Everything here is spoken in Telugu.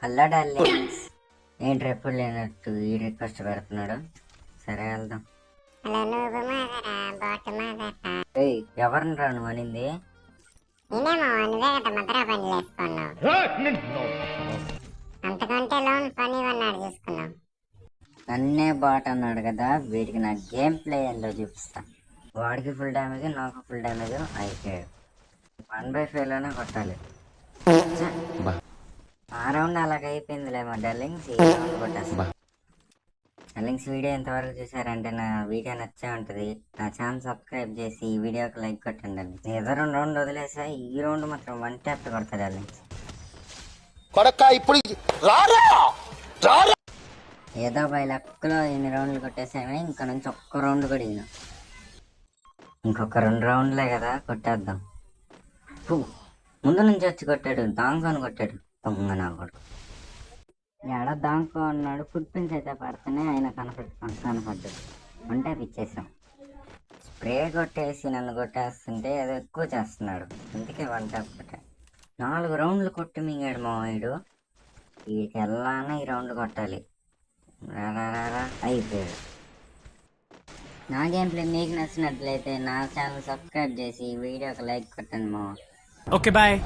హలో డార్లింగ్స్, ఏంటి ఎప్పుడు లేనట్టు ఈ రిక్వెస్ట్ పెడుతున్నాడు. సరే వెళ్దాం. హలో నువ్వు మాదరా బాటు మాదరా ఏయ్, ఎవరిని రా నువ్వు అనింది? నేనేమో నువ్వే కదా మద్రా పని వేసుకున్నావు. అంతకంటే లోన్ పని అన్నాడు చూసుకున్నావు. నన్నే బాట్ అన్నాడు కదా, వీడికి నా గేమ్ ప్లే ఏందో చూపిస్తా. వాడికి ఫుల్ డ్యామేజ్, నాకు ఫుల్ డ్యామేజ్ అయిపోయాడు. 1/5 లోనే కొట్టాలి. ఆ రౌండ్ అలాగ అయిపోయిందిలే మా డార్లింగ్స్. ఈ రౌండ్ కొట్టేస్తా. డార్లింగ్స్, వీడియో ఎంతవరకు చూసారంటే నా వీడియో నచ్చే ఉంటుంది. నా ఛానల్ సబ్స్క్రైబ్ చేసి ఈ వీడియోకి లైక్ కొట్టండి. ఏదో 2 రౌండ్లు వదిలేసా, ఈ రౌండ్ మాత్రం 1 ట్యాప్ కొడతా డార్లింగ్స్. ఇప్పుడు ఏదో 5 లక్షలో 8 రౌండ్లు కొట్టేసామే. ఇంకా నుంచి ఒక్క రౌండ్ కూడా ఇయ్యను. ఇంకొక 2 రౌండ్లే కదా, కొట్టేద్దాం. ముందు నుంచి వచ్చి కొట్టాడు, దాంకొని కొట్టాడు. దొంగ నా కొడుకు. ఎడ దాంకో అన్నాడు. ఫుట్ ప్రింట్స్ అయితే పడితేనే ఆయన కనపడ్డాడు. అంటే ఇచ్చేసాం. స్ప్రే కొట్టేసి నన్ను కొట్టేస్తుంటే ఏదో ఎక్కువ చేస్తున్నాడు. అందుకే 1 ట్యాప్ కొట్టాడు. 4 రౌండ్లు కొట్టి మింగాడు మా వాడు. వీడికి వెళ్ళానే ఈ రౌండ్ కొట్టాలి. అయిపోయాడు. నా గేమ్ ప్లే మీకు నచ్చినట్లయితే నా ఛానల్ సబ్స్క్రైబ్ చేసి ఈ వీడియోకి లైక్ కొట్టండి మా. Okay bye.